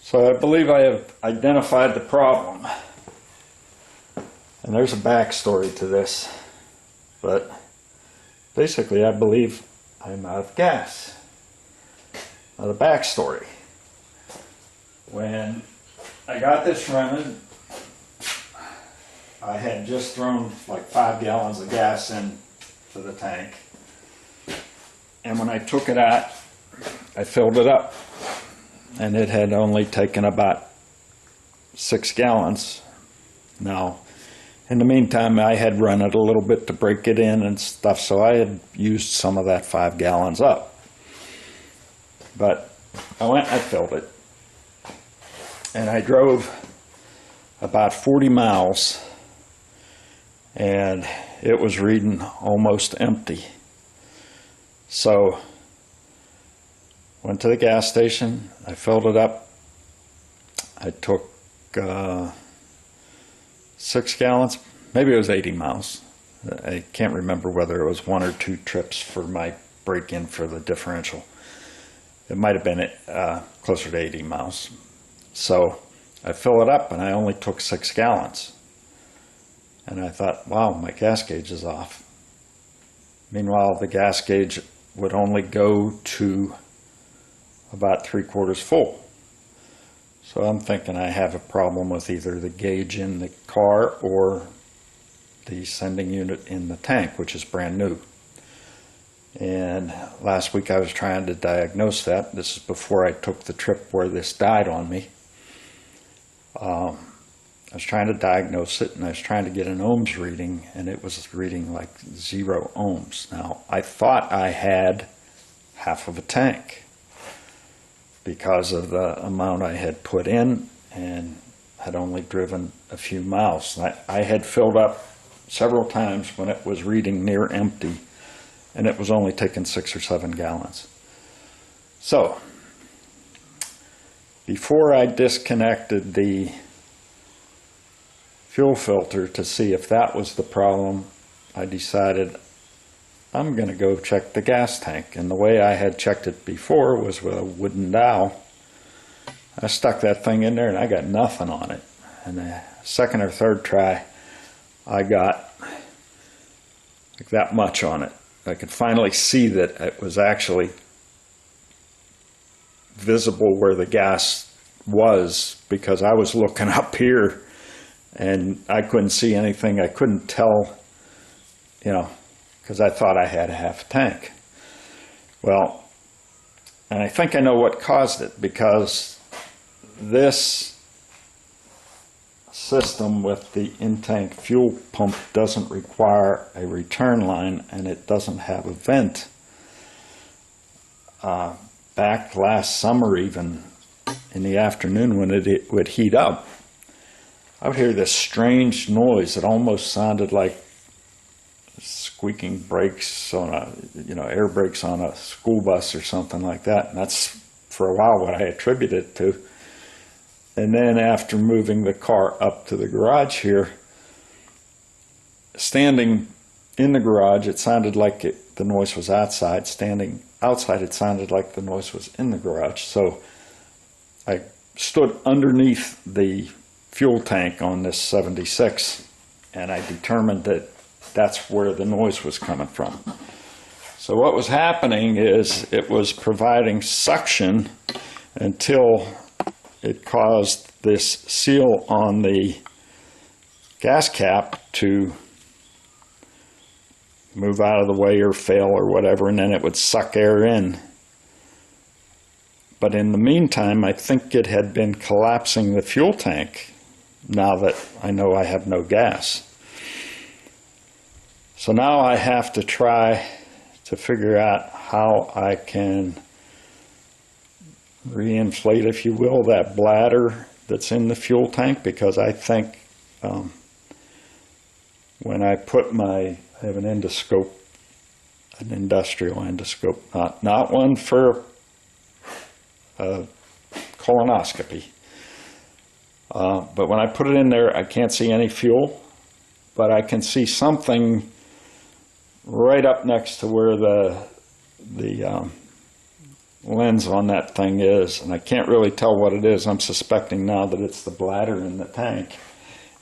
So I believe I have identified the problem. And there's a backstory to this. But basically I believe I'm out of gas. Now the backstory. When I got this running, I had just thrown like 5 gallons of gas into the tank. And when I took it out, I filled it up. And it had only taken about 6 gallons. Now, in the meantime, I had run it a little bit to break it in and stuff, so I had used some of that 5 gallons up. But I went and I filled it. And I drove about 40 miles, and it was reading almost empty. So, went to the gas station, I filled it up. I took 6 gallons, maybe it was 80 miles. I can't remember whether it was 1 or 2 trips for my break-in for the differential. It might have been closer to 80 miles. So I fill it up and I only took 6 gallons. And I thought, wow, my gas gauge is off. Meanwhile, the gas gauge would only go to about 3/4 full. So I'm thinking I have a problem with either the gauge in the car or the sending unit in the tank, which is brand new. And last week I was trying to diagnose that. This is before I took the trip where this died on me. I was trying to diagnose it, and I was trying to get an ohms reading, and it was reading like 0 ohms. Now, I thought I had half of a tank because of the amount I had put in and had only driven a few miles. I had filled up several times when it was reading near empty, and it was only taking 6 or 7 gallons. So, before I disconnected the fuel filter to see if that was the problem, I decided I'm going to go check the gas tank. And the way I had checked it before was with a wooden dowel. I stuck that thing in there and I got nothing on it. And the second or third try, I got like that much on it. I could finally see that it was actually visible where the gas was, because I was looking up here and I couldn't see anything. I couldn't tell, because I thought I had a half tank. Well, and I think I know what caused it, because this system with the in-tank fuel pump doesn't require a return line, and it doesn't have a vent. Back last summer, even in the afternoon when it would heat up, I would hear this strange noise. It almost sounded like squeaking brakes on air brakes on a school bus or something like that. And that's for a while what I attributed it to. And then after moving the car up to the garage here, standing in the garage, it sounded like the noise was outside. Standing outside, it sounded like the noise was in the garage. So I stood underneath the fuel tank on this 76, and I determined that that's where the noise was coming from. So what was happening is it was providing suction until it caused this seal on the gas cap to move out of the way or fail or whatever, and then it would suck air in. But in the meantime, I think it had been collapsing the fuel tank, now that I know I have no gas. So now I have to try to figure out how I can reinflate, if you will, that bladder that's in the fuel tank, because I think when I put I have an endoscope, an industrial endoscope, not one for colonoscopy. But when I put it in there, I can't see any fuel, but I can see something right up next to where the lens on that thing is, and I can't really tell what it is. I'm suspecting now that it's the bladder in the tank,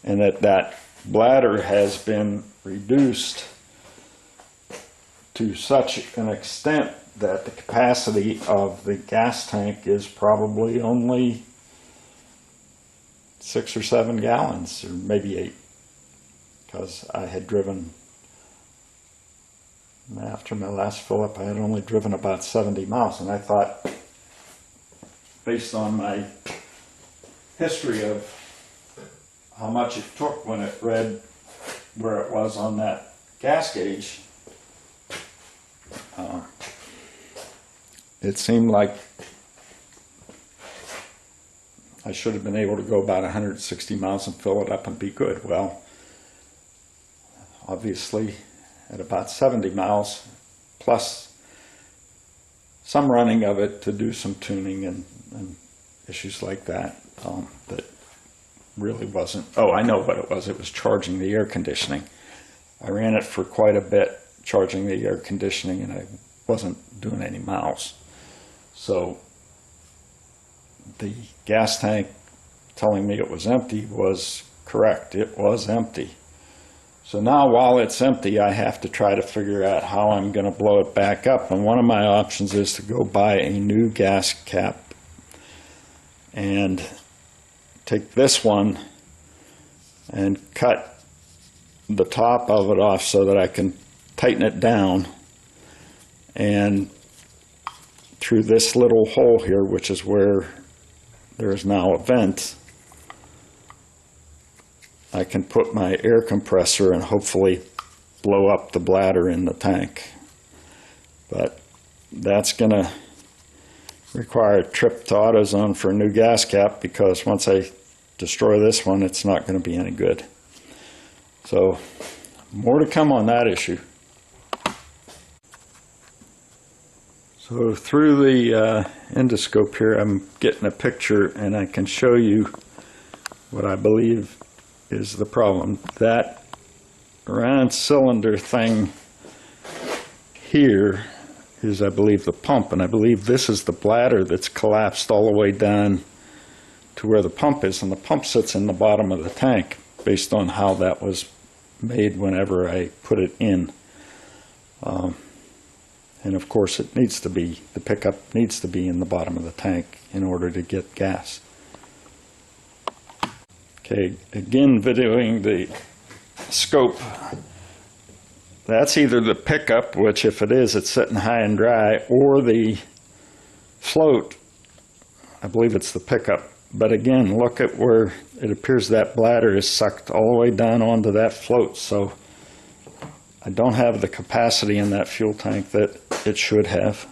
and that bladder has been reduced to such an extent that the capacity of the gas tank is probably only 6 or 7 gallons, or maybe 8, because I had driven, after my last fill up, I had only driven about 70 miles, and I thought, based on my history of how much it took when it read where it was on that gas gauge, it seemed like I should have been able to go about 160 miles and fill it up and be good. Well, obviously at about 70 miles, plus some running of it to do some tuning and issues like that, that really wasn't, oh, I know what it was. It was charging the air conditioning. I ran it for quite a bit, charging the air conditioning, and I wasn't doing any miles. So the gas tank telling me it was empty was correct. It was empty. So now while it's empty, I have to try to figure out how I'm going to blow it back up. And one of my options is to go buy a new gas cap and take this one and cut the top of it off so that I can tighten it down, and through this little hole here, which is where there is now a vent, I can put my air compressor and hopefully blow up the bladder in the tank. But that's going to require a trip to AutoZone for a new gas cap, because once I destroy this one, it's not going to be any good. So more to come on that issue. So through the endoscope here, I'm getting a picture, and I can show you what I believe is the problem. That round cylinder thing here is, I believe, the pump, and I believe this is the bladder that's collapsed all the way down to where the pump is, and the pump sits in the bottom of the tank based on how that was made whenever I put it in. And of course it needs to be, the pickup needs to be in the bottom of the tank in order to get gas. Okay, again videoing the scope. That's either the pickup, which if it is, it's sitting high and dry, or the float. I believe it's the pickup. But again, look at where it appears that bladder is sucked all the way down onto that float. So I don't have the capacity in that fuel tank that it should have.